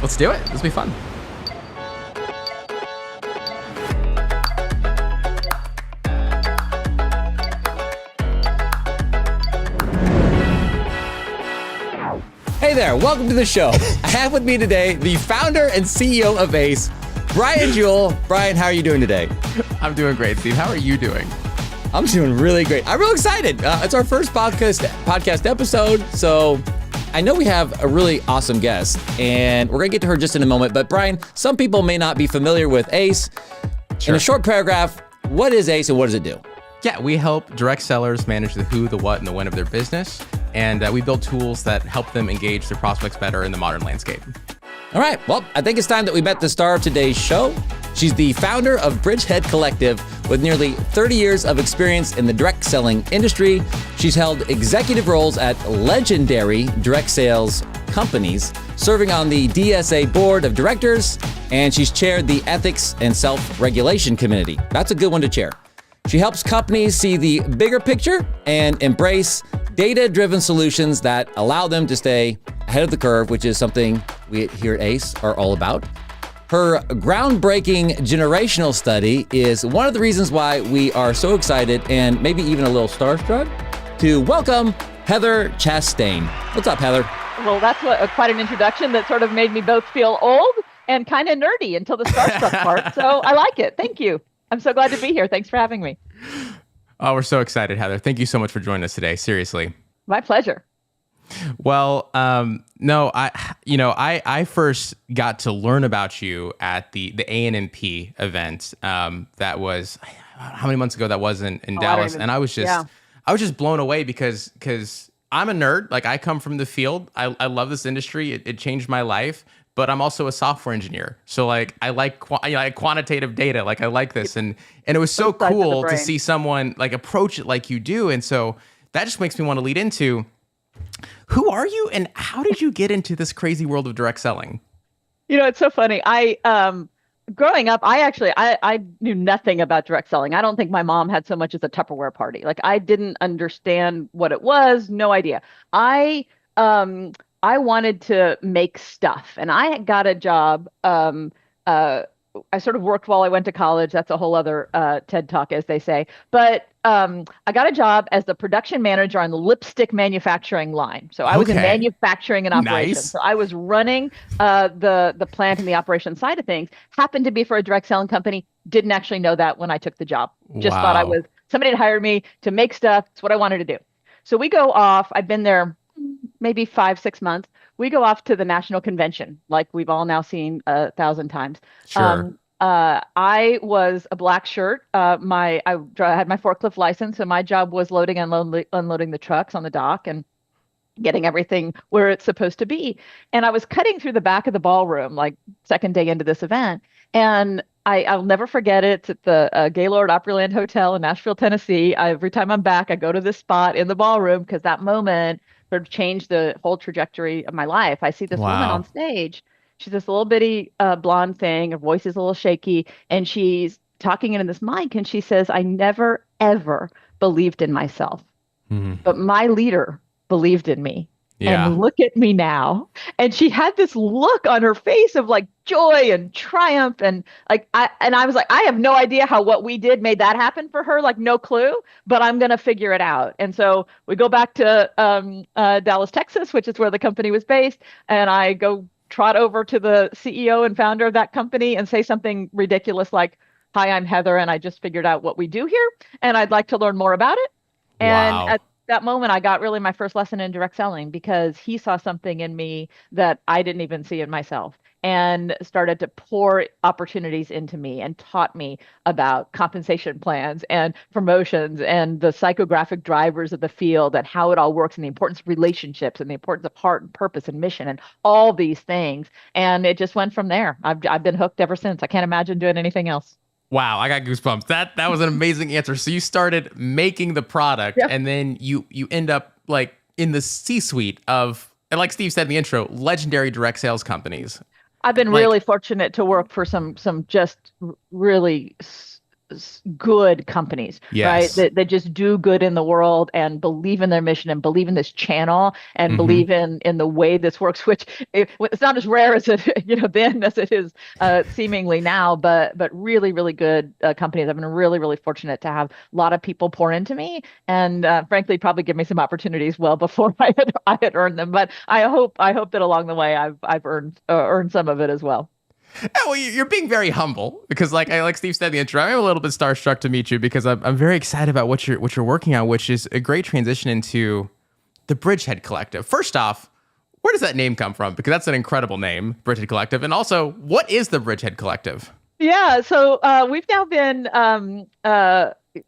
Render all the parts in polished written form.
Let's do it. This will be fun. Hey there, welcome to the show. I have with me today the founder and CEO of ACE, Brian Juhl. Brian, how are you doing today? I'm doing great, Steve. How are you doing? I'm doing really great. I'm real excited. It's our first podcast episode, so I know we have a really awesome guest, and we're going to get to her just in a moment. But Brian, some people may not be familiar with ACE. Sure. In a short paragraph, what is ACE and what does it do? Yeah, we help direct sellers manage the who, the what, and the when of their business. And we build tools that help them engage their prospects better in the modern landscape. All right, well, I think it's time that we met the star of today's show. She's the founder of Bridgehead Collective with nearly 30 years of experience in the direct selling industry. She's held executive roles at legendary direct sales companies, serving on the DSA board of directors, and she's chaired the Ethics and Self-Regulation Committee. That's a good one to chair. She helps companies see the bigger picture and embrace data-driven solutions that allow them to stay ahead of the curve, which is something we here at ACE are all about. Her groundbreaking generational study is one of the reasons why we are so excited and maybe even a little starstruck to welcome Heather Chastain. What's up, Heather? Well, that's quite an introduction that sort of made me both feel old and kind of nerdy until the starstruck part. So I like it. Thank you. I'm so glad to be here. Thanks for having me. Oh, we're so excited, Heather. Thank you so much for joining us today. Seriously. My pleasure. Well, no, I first got to learn about you at the ANMP event. That was how many months ago that was in Dallas, and I was just blown away because I'm a nerd. Like, I come from the field. I love this industry. It changed my life. But I'm also a software engineer, so like I like quantitative data. Like, I like this, and it was so cool to see someone like approach it like you do. And so that just makes me want to lead into, who are you and how did you get into this crazy world of direct selling? You know, it's so funny. Growing up, I knew nothing about direct selling. I don't think my mom had so much as a Tupperware party. Like, I didn't understand what it was. No idea. I wanted to make stuff, and I got a job. I sort of worked while I went to college. That's a whole other TED Talk, as they say. But I got a job as the production manager on the lipstick manufacturing line. So I was in manufacturing and operations. Nice. So I was running the plant and the operation side of things. Happened to be for a direct selling company. Didn't actually know that when I took the job. Just thought somebody had hired me to make stuff. It's what I wanted to do. So we go off. I've been there maybe 5-6 months. We go off to the national convention, like we've all now seen 1,000 times. Sure. I was a black shirt. I had my forklift license, so my job was loading and unloading the trucks on the dock and getting everything where it's supposed to be. And I was cutting through the back of the ballroom, like second day into this event, and I'll never forget it. It's at the Gaylord Opryland Hotel in Nashville, Tennessee. Every time I'm back, I go to this spot in the ballroom because that moment sort of changed the whole trajectory of my life. I see this woman on stage. She's this little bitty blonde thing. Her voice is a little shaky, and she's talking into this mic, and she says, "I never, ever believed in myself, but my leader believed in me. Yeah. And look at me now." And she had this look on her face of like joy and triumph. And I was like, I have no idea how what we did made that happen for her. Like, no clue, but I'm going to figure it out. And so we go back to Dallas, Texas, which is where the company was based. And I go trot over to the CEO and founder of that company and say something ridiculous like, "Hi, I'm Heather, and I just figured out what we do here, and I'd like to learn more about it." And at that moment, I got really my first lesson in direct selling because he saw something in me that I didn't even see in myself, and started to pour opportunities into me and taught me about compensation plans and promotions and the psychographic drivers of the field and how it all works and the importance of relationships and the importance of heart and purpose and mission and all these things. And it just went from there. I've been hooked ever since. I can't imagine doing anything else. Wow, I got goosebumps. That was an amazing answer. So you started making the product, and then you end up like in the C-suite of, and like Steve said in the intro, legendary direct sales companies. I've been really fortunate to work for some just really good companies, right? Yes. That just do good in the world and believe in their mission and believe in this channel and Mm-hmm. believe in the way this works, which it's not as rare as it then as it is seemingly now, but really really good companies. I've been really really fortunate to have a lot of people pour into me, and frankly probably give me some opportunities well before I had earned them. But I hope that along the way I've earned some of it as well. Yeah, well, you're being very humble because, like Steve said in the intro, I'm a little bit starstruck to meet you because I'm very excited about what you're working on, which is a great transition into the Bridgehead Collective. First off, where does that name come from? Because that's an incredible name, Bridgehead Collective. And also, what is the Bridgehead Collective? Yeah, so we've now been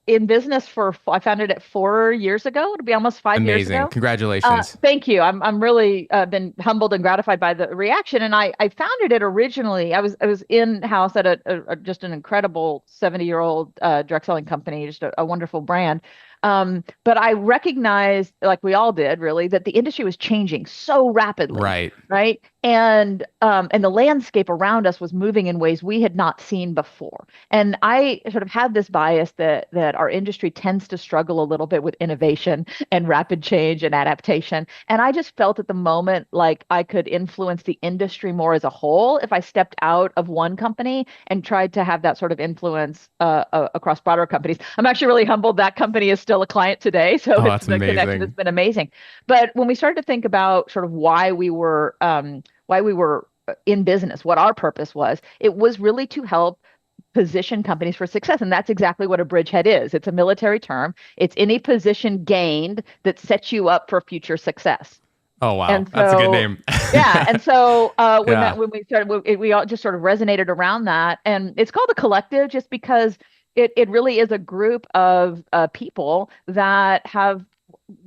in business I founded it 4 years ago. It'll be almost 5 years Amazing. ago. Congratulations. Thank you. I'm really been humbled and gratified by the reaction. And I founded it originally. I was in house at just an incredible 70-year-old direct selling company, just a wonderful brand. But I recognized, like we all did, really, that the industry was changing so rapidly, Right. right? And the landscape around us was moving in ways we had not seen before. And I sort of had this bias that our industry tends to struggle a little bit with innovation and rapid change and adaptation. And I just felt at the moment like I could influence the industry more as a whole if I stepped out of one company and tried to have that sort of influence across broader companies. I'm actually really humbled that company is still a client today. So Oh, it's that's the connection has amazing. been amazing. But when we started to think about sort of why we were in business, what our purpose was, it was really to help position companies for success. And that's exactly what a bridgehead is. It's a military term. It's any position gained that sets you up for future success. Oh, wow. And That's a good so, name. yeah. And so Yeah. when we started, we all just sort of resonated around that. And it's called a collective just because it really is a group of people that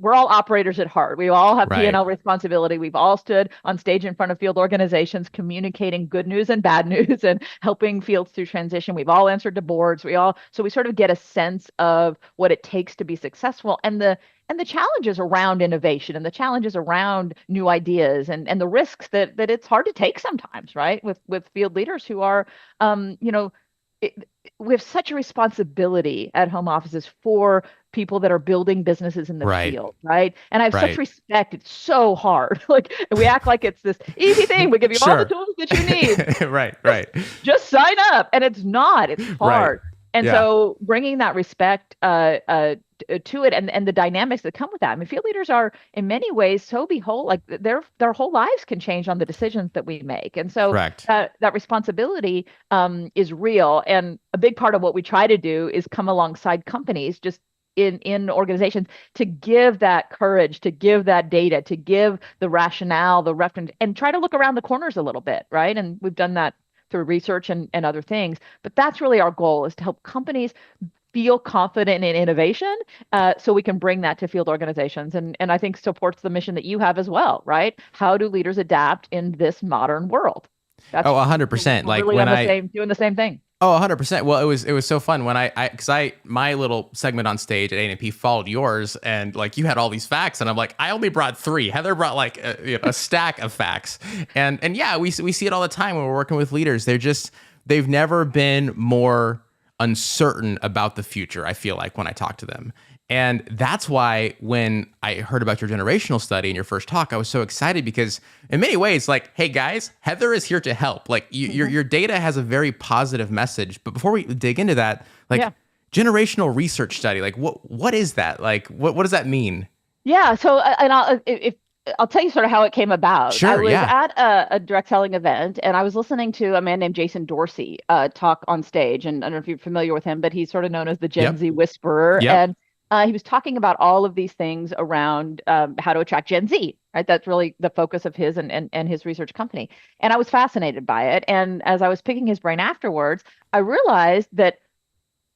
we're all operators at heart. We all have Right. P&L responsibility. We've all stood on stage in front of field organizations, communicating good news and bad news and helping fields through transition. We've all answered to boards. So we sort of get a sense of what it takes to be successful and the challenges around innovation and the challenges around new ideas and the risks that it's hard to take sometimes, right? With field leaders who are, you know, it, we have such a responsibility at home offices for people that are building businesses in the Right. field, right? And I have such Right. respect. It's so hard. Like we act like it's this easy thing. We give you all the Sure. tools that you need. Right. Just, Right. just sign up. And it's not. It's Right. hard. And Yeah. so bringing that respect to it and the dynamics that come with that. I mean, field leaders are in many ways so behold, like their whole lives can change on the decisions that we make. And so Correct. that responsibility is real. And a big part of what we try to do is come alongside companies just in organizations to give that courage, to give that data, to give the rationale, the reference, and try to look around the corners a little bit, right? And we've done that through research and other things. But that's really our goal is to help companies feel confident in innovation so we can bring that to field organizations. And I think supports the mission that you have as well, right? How do leaders adapt in this modern world? Oh, That's 100%. we're Like really when on the I same, doing the same thing. Oh, 100%. Well, it was so fun when because my little segment on stage at A&P followed yours, and like you had all these facts, and I'm like, I only brought three. Heather brought like a stack of facts, and yeah, we see it all the time when we're working with leaders. They've never been more uncertain about the future. I feel like when I talk to them. And that's why when I heard about your generational study in your first talk, I was so excited because in many ways, like, hey guys, Heather is here to help. Like your data has a very positive message. But before we dig into that, like Yeah. generational research study, like what is that? Like what does that mean? Yeah. So, and I'll tell you sort of how it came about. I Sure, was yeah. at a direct selling event and I was listening to a man named Jason Dorsey talk on stage. And I don't know if you're familiar with him, but he's sort of known as the Gen Yep. Z whisperer. Yep. And he was talking about all of these things around how to attract Gen Z, right? That's really the focus of his and his research company. And I was fascinated by it. And as I was picking his brain afterwards, I realized that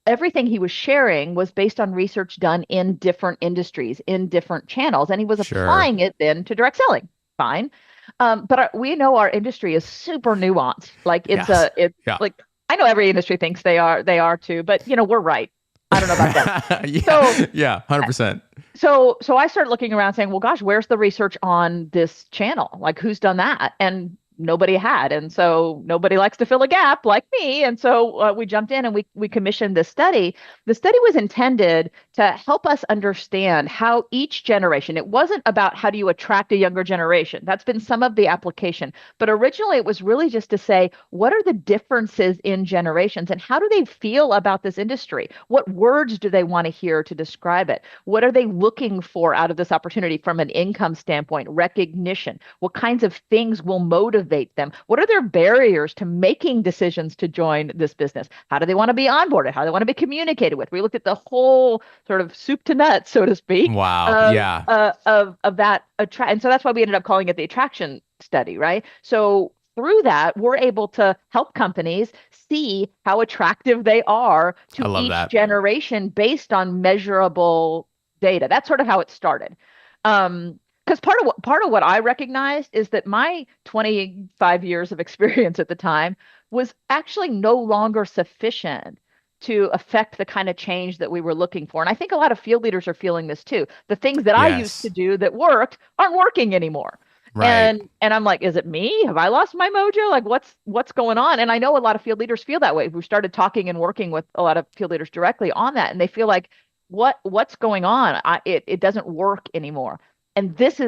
everything he was sharing was based on research done in different industries, in different channels, and he was Sure. applying it then to direct selling. Fine. But we know our industry is super nuanced. Like Yes. it's Yeah. like I know every industry thinks they are too, but we're right. I don't know about them. So Yeah. Yeah. 100%. so I started looking around saying, well, gosh, where's the research on this channel? Like who's done that? And nobody had. And so nobody likes to fill a gap like me. And so we jumped in and we commissioned this study. The study was intended to help us understand how each generation, it wasn't about how do you attract a younger generation. That's been some of the application. But originally it was really just to say, what are the differences in generations and how do they feel about this industry? What words do they want to hear to describe it? What are they looking for out of this opportunity from an income standpoint, recognition? What kinds of things will motivate them? What are their barriers to making decisions to join this business? How do they want to be onboarded? How do they want to be communicated with? We looked at the whole sort of soup to nuts, so to speak, Wow. Yeah. of that and so that's why we ended up calling it the attraction study, right? So through that, we're able to help companies see how attractive they are to each generation based on measurable data. That's sort of how it started. Because part of what I recognized is that my 25 years of experience at the time was actually no longer sufficient to affect the kind of change that we were looking for. And I think a lot of field leaders are feeling this too. The things that I used to do that worked aren't working anymore. Right. And I'm like, is it me? Have I lost my mojo? Like what's going on? And I know a lot of field leaders feel that way. We started talking and working with a lot of field leaders directly on that, and they feel like what's going on? It doesn't work anymore. And this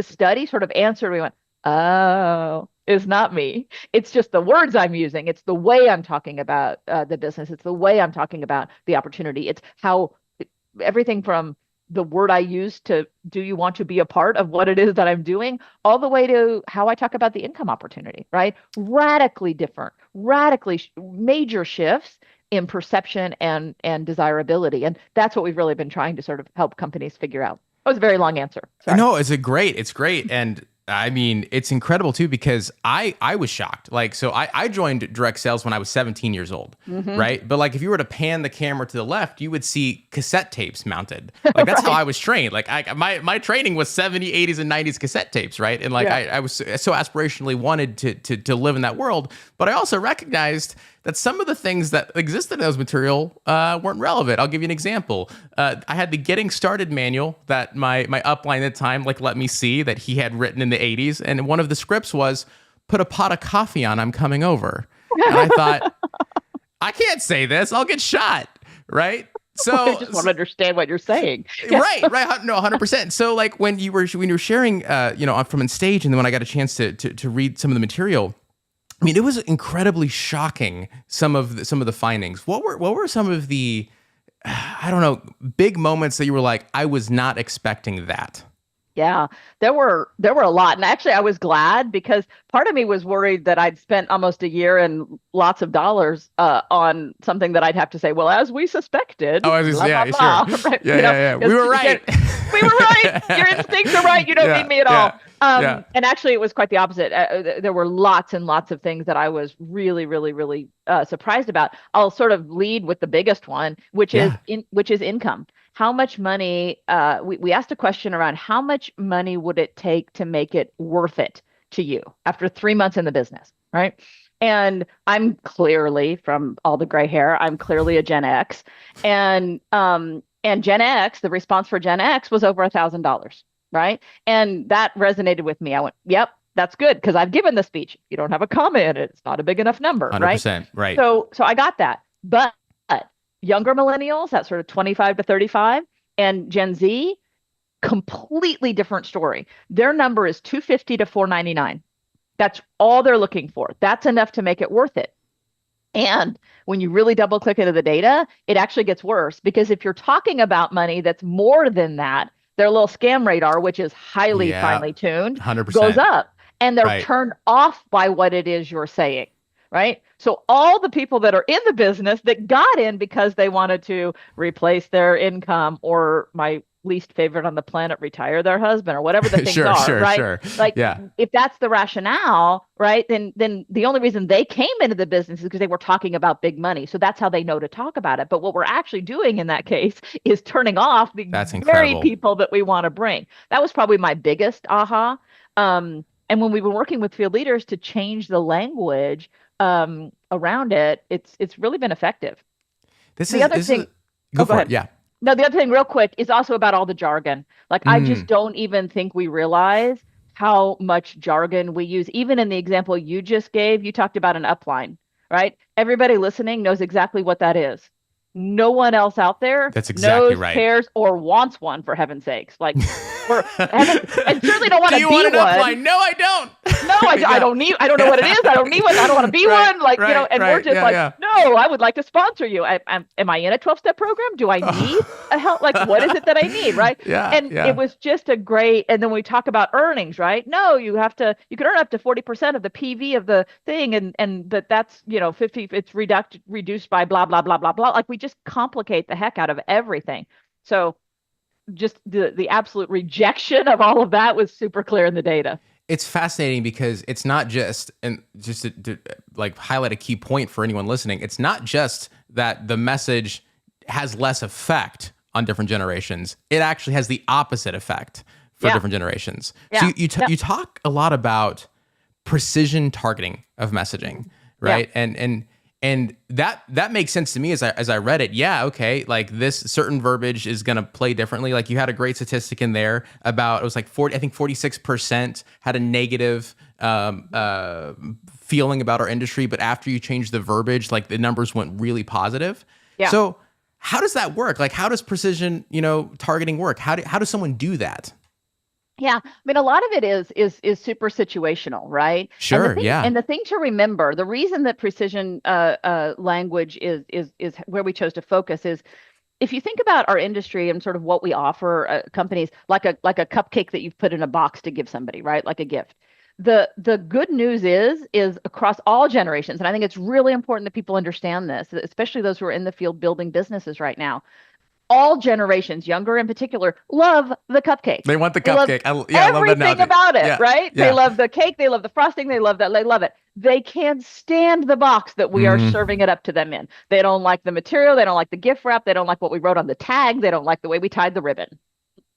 study sort of answered. We went, oh, it's not me. It's just the words I'm using. It's the way I'm talking about the business. It's the way I'm talking about the opportunity. It's how everything from the word I use to do you want to be a part of what it is that I'm doing, all the way to how I talk about the income opportunity, right? Radically different, major shifts in perception and desirability. And that's what we've really been trying to sort of help companies figure out. That was a very long answer. Sorry. No, it's great. And I mean, it's incredible too, because I was shocked. Like, so I joined direct sales when I was 17 years old, right? But like, if you were to pan the camera to the left, you would see cassette tapes mounted. Like, that's how I was trained. Like, my training was 70s, 80s, and 90s cassette tapes, right? And like, I was so aspirationally wanted to live in that world. But I also recognized that some of the things that existed in those material weren't relevant. I'll give you an example. I had the Getting Started manual that my upline at the time let me see that he had written in the 80s. And one of the scripts was, put a pot of coffee on, I'm coming over. And I thought, I can't say this, I'll get shot, right? So I just want to understand what you're saying. Right. No, 100%. So like when you were sharing, from on stage, and then when I got a chance to read some of the material, I mean, it was incredibly shocking. Some of the findings. What were some of the, I don't know, big moments that you were like, I was not expecting that? Yeah, there were a lot. And actually, I was glad, because part of me was worried that I'd spent almost a year and lots of dollars on something that I'd have to say, well, as we suspected. Oh, sure. Right? Yeah. We were right. We were right. Your instincts are right. You don't need me at all. And actually, it was quite the opposite. There were lots and lots of things that I was really, really, really surprised about. I'll sort of lead with the biggest one, which is income. How much money, we asked a question around how much money would it take to make it worth it to you after 3 months in the business, right? And I'm clearly, from all the gray hair, I'm clearly a Gen X. And Gen X, the response for Gen X was over $1,000, right? And that resonated with me. I went, yep, that's good, because I've given the speech. You don't have a comma in it. It's not a big enough number, 100%, right? So I got that. But younger millennials, that sort of 25 to 35, and Gen Z, completely different story. Their number is 250 to 499. That's all they're looking for. That's enough to make it worth it. And when you really double click into the data, it actually gets worse, because if you're talking about money that's more than that, their little scam radar, which is highly finely tuned, 100%. goes up, and they're turned off by what it is you're saying. Right. So all the people that are in the business that got in because they wanted to replace their income, or my least favorite on the planet, retire their husband, or whatever the things are, right? Sure. Like, if that's the rationale, right, then the only reason they came into the business is because they were talking about big money. So that's how they know to talk about it. But what we're actually doing in that case is turning off the very people that we want to bring. That was probably my biggest aha. And when we've been working with field leaders to change the language around it, it's really been effective. Go ahead. Yeah. No, the other thing real quick is also about all the jargon. Like, I just don't even think we realize how much jargon we use. Even in the example you just gave, you talked about an upline, right? Everybody listening knows exactly what that is. No one else out there That's exactly knows, right. cares, or wants one, for heaven's sakes. Like, and certainly don't want Do to you be want an one. upline? No, I don't. No, I don't need, I don't know what it is. I don't need one. I don't want to be Right, one. Like, right, and right. we're just Yeah, like, yeah. no, I would like to sponsor you. Am I in a 12-step program? Do I need a help? Like, what is it that I need? Right. Yeah, And yeah. it was just a great, and then we talk about earnings, right? No, you can earn up to 40% of the PV of the thing. And that's, 50, it's reduced by blah, blah, blah, blah, blah. Like we just complicate the heck out of everything. So just the absolute rejection of all of that was super clear in the data. It's fascinating because it's not just, and just to like highlight a key point for anyone listening, it's not just that the message has less effect on different generations. It actually has the opposite effect for different generations. Yeah. So you talk a lot about precision targeting of messaging, right? Yeah. And that makes sense to me as I read it. Yeah, okay, like this certain verbiage is going to play differently. Like you had a great statistic in there about, it was like 46% had a negative feeling about our industry, but after you change the verbiage, like the numbers went really positive. Yeah. So how does that work? Like how does precision, targeting work? How does someone do that? Yeah, I mean, a lot of it is super situational, right? Sure, yeah. And the thing to remember, the reason that precision language is where we chose to focus is, if you think about our industry and sort of what we offer companies, like a cupcake that you've put in a box to give somebody, right? Like a gift. The good news is across all generations, and I think it's really important that people understand this, especially those who are in the field building businesses right now. All generations, younger in particular, love the cupcake. They want the They love cupcake. I love that everything analogy. about it, Yeah, right? yeah. They love the cake. They love the frosting. They love that. They love it. They can't stand the box that we are serving it up to them in. They don't like the material. They don't like the gift wrap. They don't like what we wrote on the tag. They don't like the way we tied the ribbon.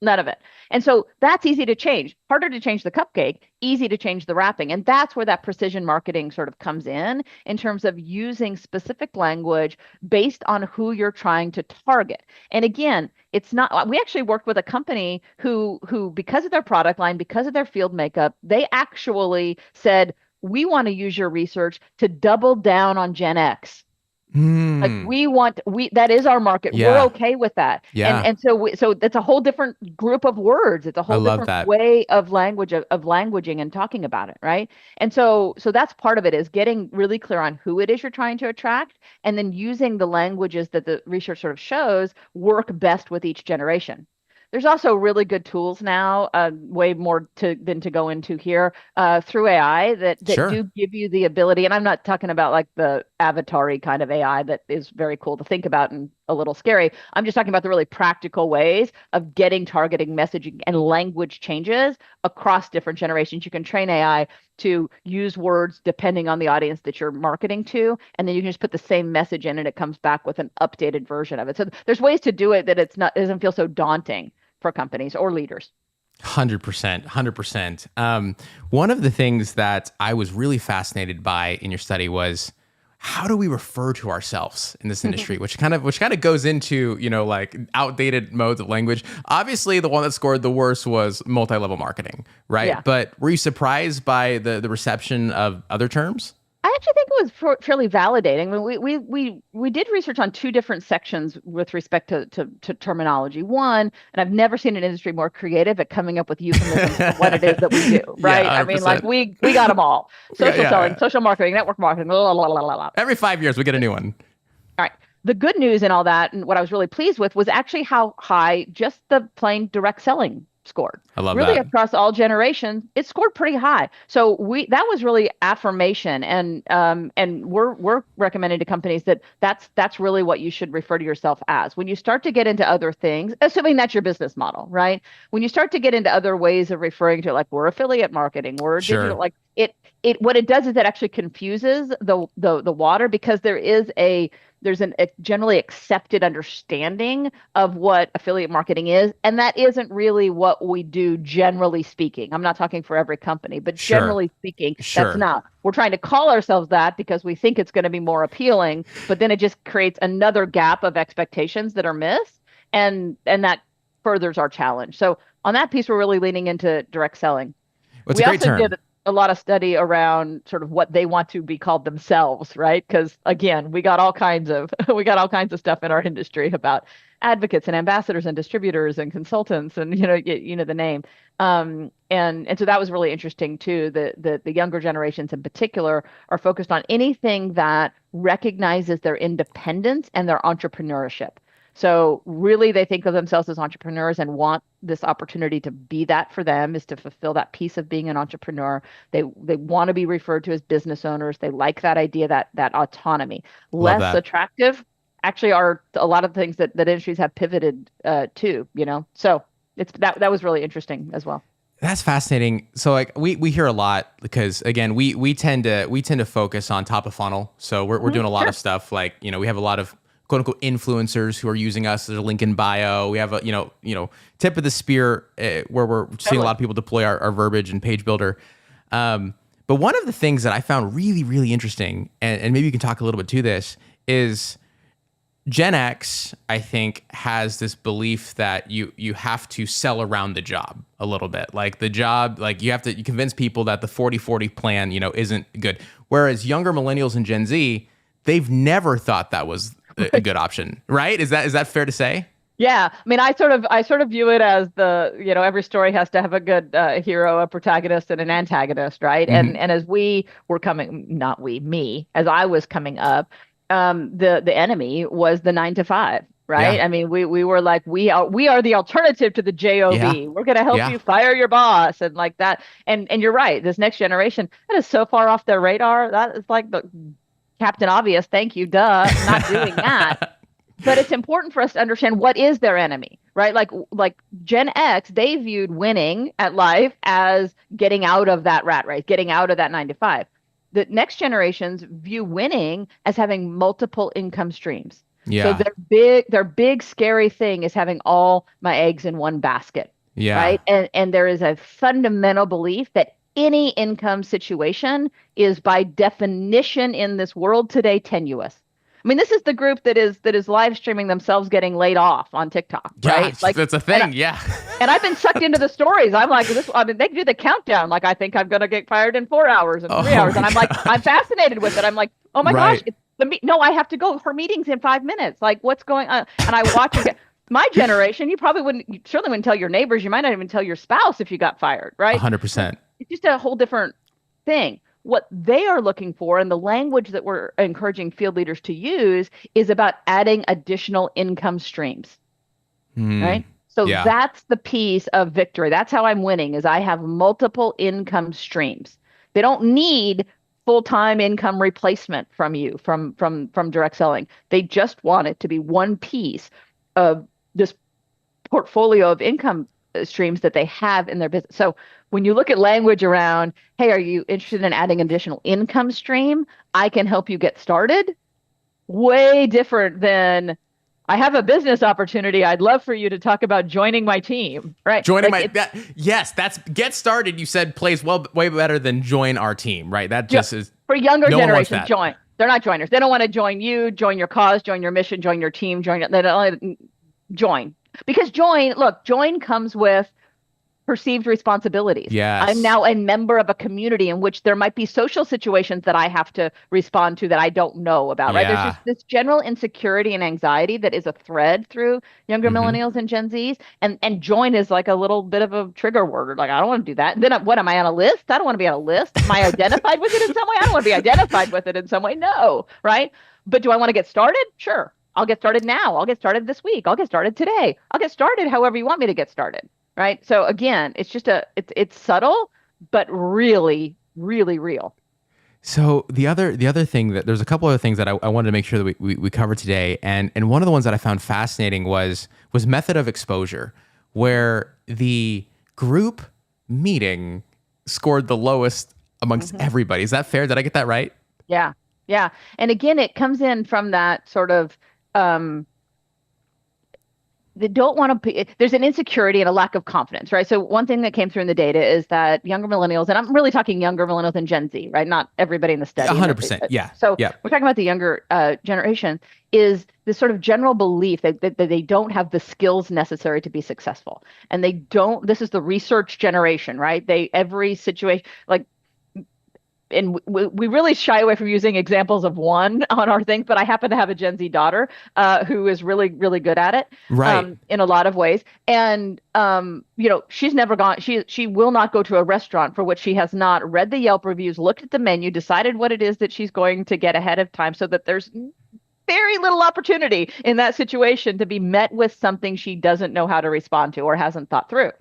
None of it. And so that's easy to change. Harder to change the cupcake, easy to change the wrapping. And that's where that precision marketing sort of comes in terms of using specific language based on who you're trying to target. And again, it's not, we actually worked with a company who because of their product line, because of their field makeup, they actually said, we want to use your research to double down on Gen X. Like that is our market. Yeah. We're okay with that. Yeah. And so that's a whole different group of words. It's a whole different way of language of languaging and talking about it, right? And so that's part of it, is getting really clear on who it is you're trying to attract, and then using the languages that the research sort of shows work best with each generation. There's also really good tools now, way more than to go into here, through AI that Sure. do give you the ability. And I'm not talking about like the avatar-y kind of AI that is very cool to think about and a little scary. I'm just talking about the really practical ways of getting targeting messaging and language changes across different generations. You can train AI to use words depending on the audience that you're marketing to, and then you can just put the same message in and it comes back with an updated version of it. So there's ways to do it that it doesn't feel so daunting for companies or leaders. 100%, 100%. One of the things that I was really fascinated by in your study was, how do we refer to ourselves in this industry, which kind of goes into, like outdated modes of language. Obviously, the one that scored the worst was multi-level marketing, right? Yeah. But were you surprised by the reception of other terms? I actually think it was fairly validating. I mean, we did research on two different sections with respect to terminology. One, and I've never seen an industry more creative at coming up with euphemisms for what it is that we do, right? Yeah, I mean, like we got them all. Social selling, social marketing, network marketing, blah, blah, blah, blah, blah. Every 5 years, we get a new one. All right. The good news in all that, and what I was really pleased with, was actually how high just the plain direct selling scored. I love really that. Across all generations, it scored pretty high. So that was really affirmation, and we're recommending to companies that's really what you should refer to yourself as. When you start to get into other things, assuming that's your business model, right? When you start to get into other ways of referring to it, like we're affiliate marketing, we're digital, like it what it does is it actually confuses the water, because there's a generally accepted understanding of what affiliate marketing is, and that isn't really what we do, generally speaking. I'm not talking for every company, but generally speaking, that's not. We're trying to call ourselves that because we think it's going to be more appealing, but then it just creates another gap of expectations that are missed, and that furthers our challenge. So on that piece, we're really leaning into direct selling. It's We a great also term. did a lot of study around sort of what they want to be called themselves, right? Because again, we got all kinds of we got all kinds of stuff in our industry about advocates and ambassadors and distributors and consultants and you know the name. And so that was really interesting too. The younger generations in particular are focused on anything that recognizes their independence and their entrepreneurship. So really they think of themselves as entrepreneurs and want this opportunity to be that for them, is to fulfill that piece of being an entrepreneur. They want to be referred to as business owners. They like that idea, that autonomy. Love Less that. attractive actually are a lot of things that industries have pivoted to, So that was really interesting as well. That's fascinating. So like we hear a lot because again, we tend to focus on top of funnel. So we're doing a lot Sure. of stuff like, we have a lot of quote unquote influencers who are using us as a link in bio. We have a, tip of the spear where we're seeing a lot of people deploy our verbiage and page builder. But one of the things that I found really, really interesting, and maybe you can talk a little bit to this, is Gen X, I think, has this belief that you have to sell around the job a little bit. Like the job, like you convince people that the 40-40 plan, isn't good. Whereas younger millennials and Gen Z, they've never thought that was a good option, right? Is that fair to say? Yeah, I mean, I sort of view it as every story has to have a good hero, a protagonist, and an antagonist, right? Mm-hmm. And as we were coming, not we, me, as I was coming up, the enemy was the 9 to 5, right? Yeah. I mean, we were like, we are the alternative to the job. Yeah. We're going to help Yeah. you fire your boss and like that. And you're right. This next generation, that is so far off their radar. That is like the Captain Obvious. Thank you, duh. Not doing that. But it's important for us to understand what is their enemy, right? Like Gen X, they viewed winning at life as getting out of that rat race, getting out of that 9 to 5. The next generations view winning as having multiple income streams. So Yeah. their big scary thing is having all my eggs in one basket, Yeah. right? And there is a fundamental belief that any income situation is by definition in this world today tenuous. I mean, this is the group that is live streaming themselves getting laid off on TikTok, Yeah. right? Like That's a thing. Yeah. and I've been sucked into the stories. I'm like, I mean, they do the countdown. Like, I think I'm going to get fired in 4 hours and Oh 3 hours. And my I'm like, I'm fascinated with it. I'm like, oh my Right. gosh, no, I have to go. Her meeting's in 5 minutes. Like, what's going on? And I watch it. My generation, you certainly wouldn't tell your neighbors. You might not even tell your spouse if you got fired, right? 100%. It's just a whole different thing. What they are looking for, and the language that we're encouraging field leaders to use, is about adding additional income streams, right? So Yeah. that's the piece of victory. That's how I'm winning, is I have multiple income streams. They don't need full-time income replacement from you from direct selling. They just want it to be one piece of this portfolio of income streams that they have in their business. So when you look at language around, hey, are you interested in adding an additional income stream? I can help you get started. Way different than, I have a business opportunity. I'd love for you to talk about joining my team, right? Joining Like, that's get started. You said plays way better than join our team, right? That just is for younger no one wants generations. that. Join. They're not joiners. They don't want to join you, join your cause, join your mission, join your team, they don't join. Because join comes with perceived responsibilities. Yes. I'm now a member of a community in which there might be social situations that I have to respond to that I don't know about, right? There's Yeah. just this general insecurity and anxiety that is a thread through younger millennials and Gen Zs. And join is like a little bit of a trigger word. Like, I don't want to do that. And then what am I on a list? I don't want to be on a list. Am I identified with it in some way? I don't want to be identified with it in some way. No, right? But do I want to get started? Sure. I'll get started now. I'll get started this week. I'll get started today. I'll get started however you want me to get started. Right. So again, it's just it's subtle, but really, really real. So the other thing that there's a couple other things that I wanted to make sure that we covered today. And one of the ones that I found fascinating was method of exposure, where the group meeting scored the lowest amongst everybody. Is that fair? Did I get that right? Yeah. Yeah. And again, it comes in from that sort of they don't want to, there's an insecurity and a lack of confidence, right? So one thing that came through in the data is that younger millennials, and I'm really talking younger millennials and Gen Z, right? Not everybody in the study. 100%. Yeah. So Yeah. we're talking about the younger generation, is this sort of general belief that they don't have the skills necessary to be successful. And they don't, this is the research generation, right? Every situation, like, and we really shy away from using examples of one on our things, but I happen to have a Gen Z daughter who is really, really good at it, Right. in a lot of ways. And she's never gone. She will not go to a restaurant for which she has not read the Yelp reviews, looked at the menu, decided what it is that she's going to get ahead of time, so that there's very little opportunity in that situation to be met with something she doesn't know how to respond to or hasn't thought through.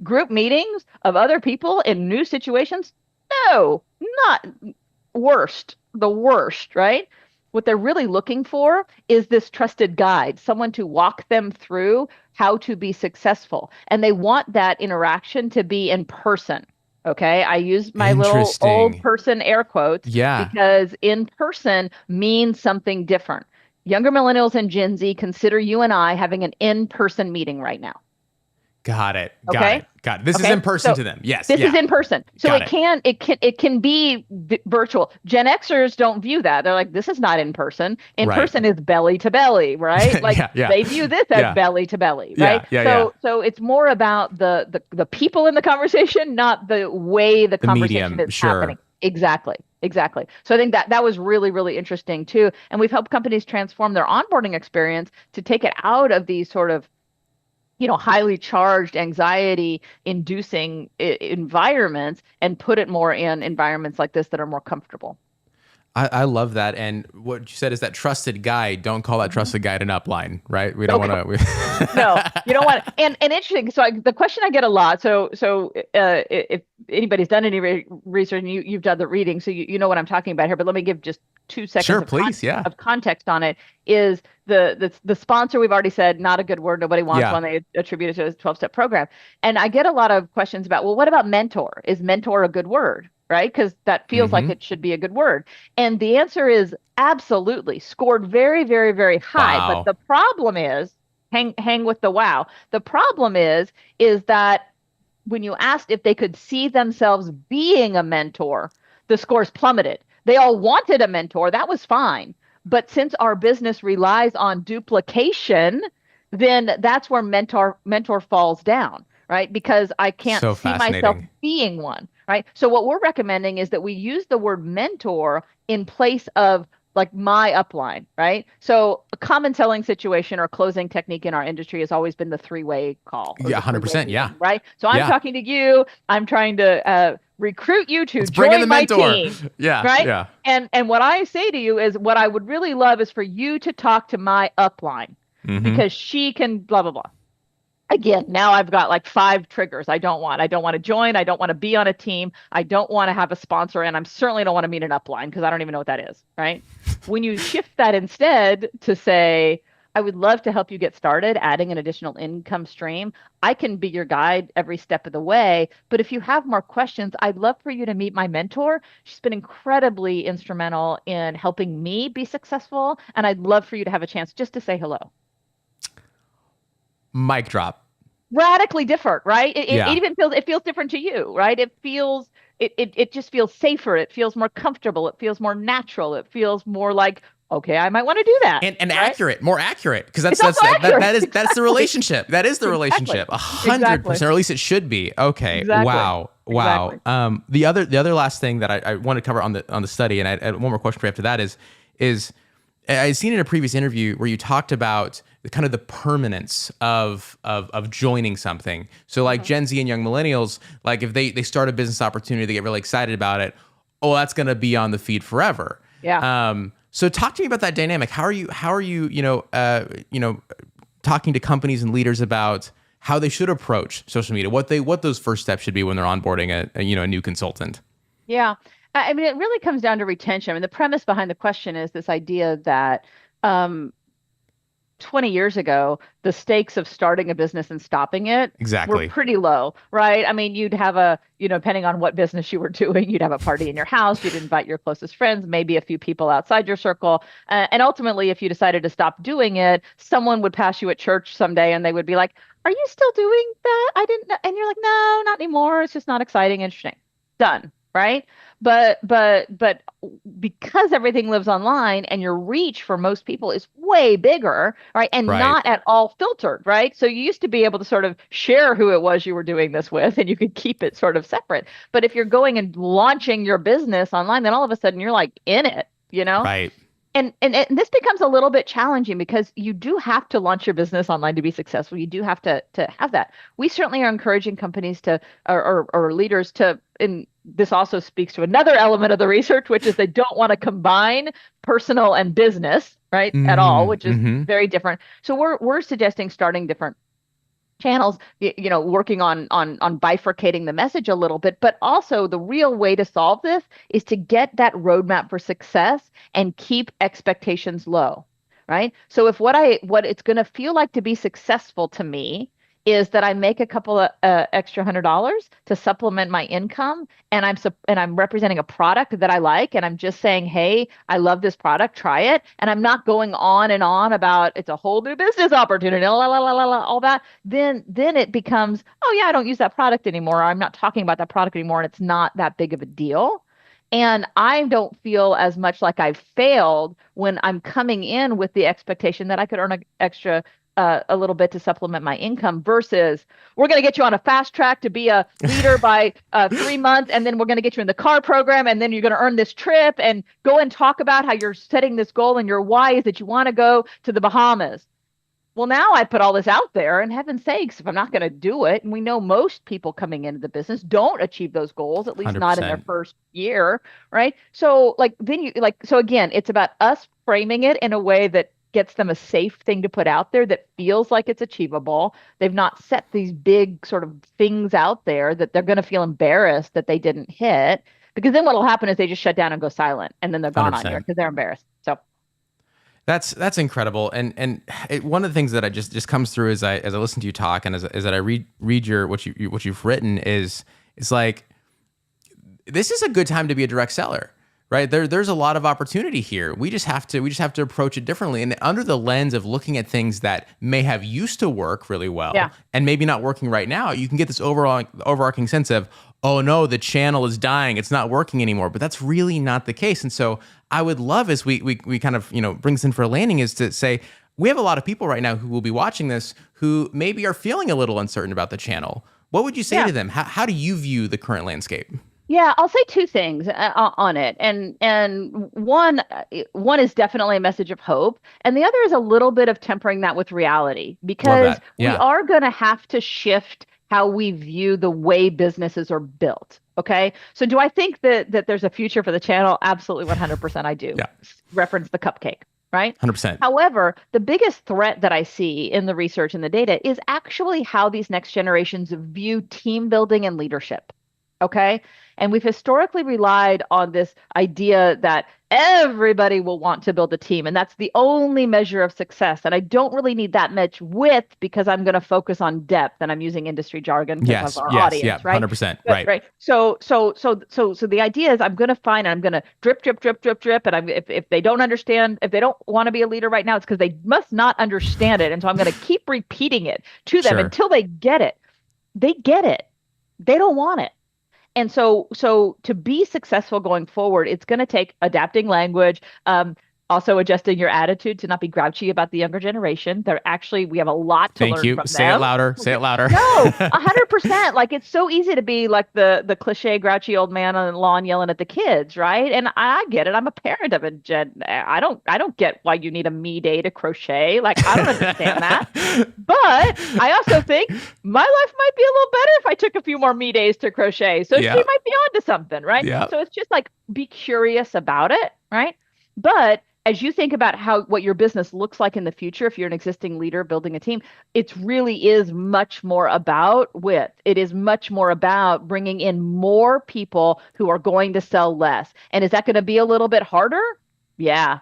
Group meetings of other people in new situations, no, not the worst, right? What they're really looking for is this trusted guide, someone to walk them through how to be successful. And they want that interaction to be in person. Okay. I use my little old person air quotes because in person means something different. Younger millennials and Gen Z consider you and I having an in-person meeting right now. Got it. Okay. Got it. This is in person to them. Yes. This is in person. So it can be virtual. Gen Xers don't view that. They're like, this is not in person. In person is belly to belly, right? Like they view this as belly to belly, right? So it's more about the people in the conversation, not the way the conversation medium, is happening. Exactly. So I think that was really, really interesting too. And we've helped companies transform their onboarding experience to take it out of these sort of highly charged, anxiety-inducing environments and put it more in environments like this that are more comfortable. I love that. And what you said is that trusted guide. Don't call that trusted guide an upline, right? We don't want to. No, you don't want to. And interesting. So the question I get a lot. So if anybody's done any research, and you've done the reading, so you know what I'm talking about here. But let me give just 2 seconds of context on it. Is the sponsor, we've already said, not a good word. Nobody wants one. They attribute it to a 12-step program. And I get a lot of questions about, well, what about mentor? Is mentor a good word? Right? Because that feels like it should be a good word. And the answer is absolutely, scored very, very, very high. Wow. But the problem is, hang with the wow. The problem is that when you asked if they could see themselves being a mentor, the scores plummeted. They all wanted a mentor. That was fine. But since our business relies on duplication, then that's where mentor falls down, right? Because I can't see myself being one. Right. So what we're recommending is that we use the word mentor in place of like my upline. Right. So a common selling situation or closing technique in our industry has always been the 3-way call. Yeah, 100%. Yeah. Right. So I'm talking to you. I'm trying to recruit you to join my team. Yeah. Right. Yeah. And what I say to you is, what I would really love is for you to talk to my upline because she can blah, blah, blah. Again, now I've got like 5 triggers I don't want to join. I don't want to be on a team. I don't want to have a sponsor. And I certainly don't want to meet an upline because I don't even know what that is. Right. When you shift that instead to say, I would love to help you get started adding an additional income stream. I can be your guide every step of the way. But if you have more questions, I'd love for you to meet my mentor. She's been incredibly instrumental in helping me be successful. And I'd love for you to have a chance just to say hello. Mic drop. Radically different, right? It even feels different to you, right? It just feels safer. It feels more comfortable. It feels more natural. It feels more like, okay, I might want to do that. And right? accurate, more accurate. Because that's the relationship. That is the relationship. 100%, or at least it should be. Okay. Exactly. Wow. Exactly. The other last thing that I want to cover on the study, and I had one more question for you after that is I'd seen in a previous interview where you talked about kind of the permanence of joining something. So like Gen Z and young millennials, like if they start a business opportunity, they get really excited about it. Oh, that's going to be on the feed forever. Yeah. So talk to me about that dynamic. How are you talking to companies and leaders about how they should approach social media, what those first steps should be when they're onboarding a new consultant? Yeah. I mean, it really comes down to retention. I mean, the premise behind the question is this idea that 20 years ago, the stakes of starting a business and stopping it were Exactly. pretty low, right? I mean, you'd have a, depending on what business you were doing, you'd have a party in your house, you'd invite your closest friends, maybe a few people outside your circle. And ultimately, if you decided to stop doing it, someone would pass you at church someday and they would be like, "Are you still doing that? I didn't know." And you're like, "No, not anymore. It's just not exciting, interesting." Done, right? But because everything lives online and your reach for most people is way bigger, right? And Right. not at all filtered, right? So you used to be able to sort of share who it was you were doing this with and you could keep it sort of separate. But if you're going and launching your business online, then all of a sudden you're like in it, you know? Right. And this becomes a little bit challenging because you do have to launch your business online to be successful. You do have to have that. We certainly are encouraging companies to or leaders to, and this also speaks to another element of the research, which is they don't want to combine personal and business, right, at all, which is very different. So we're suggesting starting different channels, working on bifurcating the message a little bit. But also the real way to solve this is to get that roadmap for success and keep expectations low, right? So if what it's going to feel like to be successful to me is that I make a couple of extra $100 to supplement my income, and I'm representing a product that I like, and I'm just saying, "Hey, I love this product, try it," and I'm not going on and on about it's a whole new business opportunity, la la la la la, all that. Then it becomes, "Oh yeah, I don't use that product anymore. Or I'm not talking about that product anymore, and it's not that big of a deal." And I don't feel as much like I've failed when I'm coming in with the expectation that I could earn a little bit to supplement my income versus we're going to get you on a fast track to be a leader by 3 months. And then we're going to get you in the car program. And then you're going to earn this trip and go and talk about how you're setting this goal and your why is that you want to go to the Bahamas. Well, now I put all this out there, and heaven's sakes, if I'm not going to do it, and we know most people coming into the business don't achieve those goals, at least not in their 100%. first year, right? So, so again, it's about us framing it in a way that gets them a safe thing to put out there that feels like it's achievable. They've not set these big sort of things out there that they're going to feel embarrassed that they didn't hit, because then what'll happen is they just shut down and go silent, and then they're gone on you 100%. because they're embarrassed. So. That's incredible, and one of the things that I just comes through as I listen to you talk, and as that I read your what you've written is like, this is a good time to be a direct seller, right? There's a lot of opportunity here. We just have to approach it differently, and under the lens of looking at things that may have used to work really well, Yeah. and maybe not working right now. You can get this overarching sense of, oh no, the channel is dying, it's not working anymore. But that's really not the case. And so I would love, as we kind of bring this in for a landing, is to say we have a lot of people right now who will be watching this who maybe are feeling a little uncertain about the channel. What would you say to them? How do you view the current landscape? Yeah, I'll say two things on it, and one is definitely a message of hope, and the other is a little bit of tempering that with reality, because that. Yeah. we are going to have to shift how we view the way businesses are built. Okay, so do I think that there's a future for the channel? Absolutely, 100% I do. Yeah. Reference the cupcake, right? 100%. However, the biggest threat that I see in the research and the data is actually how these next generations view team building and leadership. Okay. And we've historically relied on this idea that everybody will want to build a team, and that's the only measure of success. And I don't really need that much width because I'm going to focus on depth, and I'm using industry jargon because of our audience, right? 100%. But, Right. Right. So the idea is I'm going to find, and I'm going to drip, drip, drip, drip, drip. And if they don't understand, if they don't want to be a leader right now, it's because they must not understand it. And so I'm going to keep repeating it to them Sure. until they get it. They get it. They don't want it. And so to be successful going forward, it's going to take adapting language, also adjusting your attitude to not be grouchy about the younger generation. We have a lot to Thank learn you. from Say them. it louder. Say it louder. No, 100%. Like, it's so easy to be like the cliche grouchy old man on the lawn yelling at the kids, right? And I get it. I'm a parent of a gen. I don't get why you need a me day to crochet. Like, I don't understand that. But I also think my life might be a little better if I took a few more me days to crochet. So Yeah. she might be onto something, right? Yeah. So it's just like, be curious about it, right? But as you think about what your business looks like in the future, if you're an existing leader building a team, it really is much more about width. It is much more about bringing in more people who are going to sell less. And is that going to be a little bit harder? Yeah.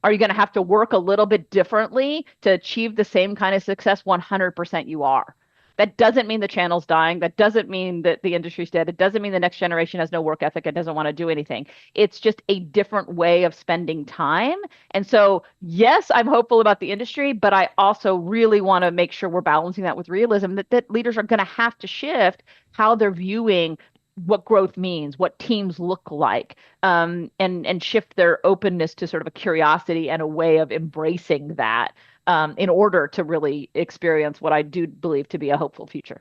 Are you going to have to work a little bit differently to achieve the same kind of success? 100% you are. That doesn't mean the channel's dying. That doesn't mean that the industry's dead. It doesn't mean the next generation has no work ethic and doesn't want to do anything. It's just a different way of spending time. And so, yes, I'm hopeful about the industry, but I also really want to make sure we're balancing that with realism, that leaders are going to have to shift how they're viewing what growth means, what teams look like, and shift their openness to sort of a curiosity and a way of embracing that, in order to really experience what I do believe to be a hopeful future.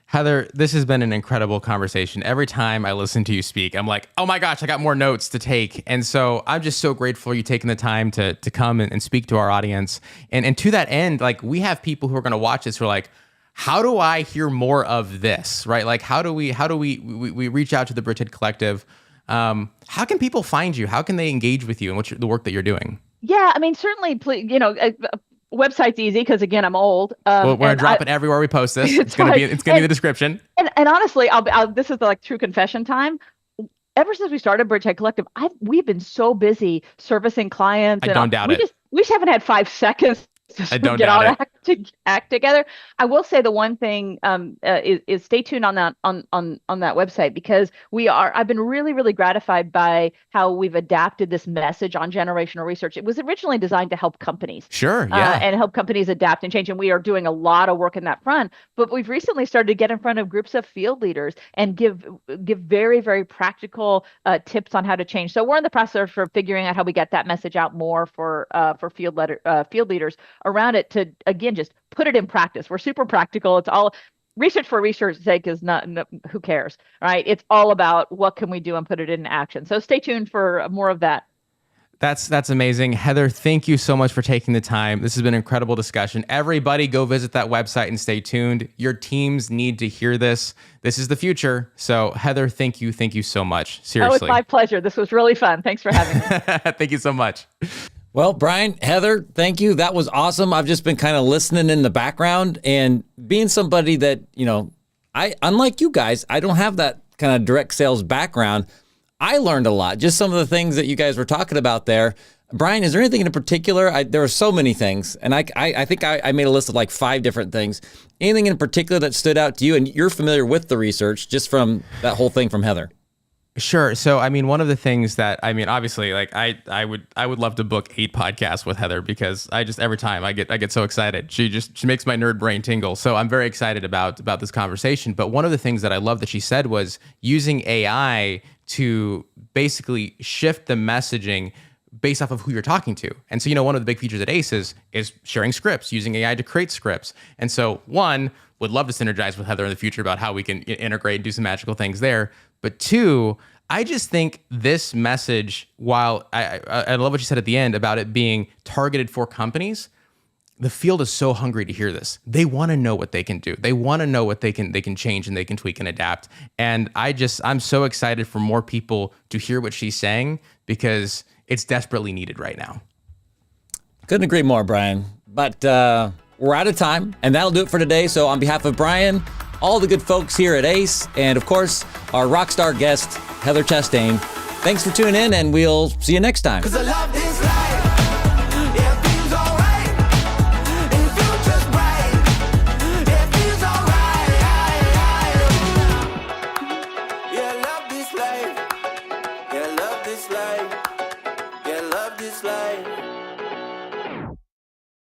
Heather, this has been an incredible conversation. Every time I listen to you speak, I'm like, oh my gosh, I got more notes to take. And so I'm just so grateful you taking the time to come and speak to our audience. And to that end, like, we have people who are going to watch this who are like, how do I hear more of this, right? Like, how do we reach out to the Bridgehead Collective? How can people find you? How can they engage with you and what's the work that you're doing? Yeah, I mean, certainly, website's easy because, again, I'm old. We're gonna drop it everywhere we post this. It's gonna be in the description. And honestly, this is like true confession time. Ever since we started Bridgehead Collective, we've been so busy servicing clients. I don't doubt it. We just haven't had 5 seconds to get our act together. I will say the one thing is stay tuned on that website, because I've been really, really gratified by how we've adapted this message on generational research. It was originally designed to help companies. Sure, yeah. And help companies adapt and change. And we are doing a lot of work in that front. But we've recently started to get in front of groups of field leaders and give very, very practical tips on how to change. So we're in the process of figuring out how we get that message out more for field leaders around it, to, again, just put it in practice. We're super practical. It's all research for research's sake is not, who cares, right? It's all about what can we do and put it into action. So stay tuned for more of that. That's amazing. Heather, thank you so much for taking the time. This has been an incredible discussion. Everybody go visit that website and stay tuned. Your teams need to hear this. This is the future. So Heather, thank you so much. Seriously. Oh, it's my pleasure. This was really fun. Thanks for having me. Thank you so much. Well, Brian, Heather, thank you. That was awesome. I've just been kind of listening in the background, and being somebody that, unlike you guys, I don't have that kind of direct sales background. I learned a lot, just some of the things that you guys were talking about there. Brian, is there anything in particular? There are so many things, and I think I made a list of like 5 different things. Anything in particular that stood out to you? And you're familiar with the research just from that whole thing from Heather. Sure. So, I mean, one of the things that, I mean, obviously, like I would love to book 8 podcasts with Heather, because every time I get so excited. She makes my nerd brain tingle. So I'm very excited about this conversation. But one of the things that I love that she said was using AI to basically shift the messaging based off of who you're talking to. And so, one of the big features at ACE is sharing scripts, using AI to create scripts. And so, one, would love to synergize with Heather in the future about how we can integrate and do some magical things there. But 2, I just think this message, while I love what you said at the end about it being targeted for companies, the field is so hungry to hear this. They want to know what they can do. They want to know what they can change and they can tweak and adapt. And I'm so excited for more people to hear what she's saying, because it's desperately needed right now. Couldn't agree more, Brian. But we're out of time, and that'll do it for today. So on behalf of Brian, all the good folks here at ACE, and of course, our rock star guest, Heather Chastain, thanks for tuning in, and we'll see you next time. 'Cause I love this life. Yeah, feels alright. And the future's bright. Yeah, feels alright. Yeah, love this life. Yeah, love this life. Yeah, love this life.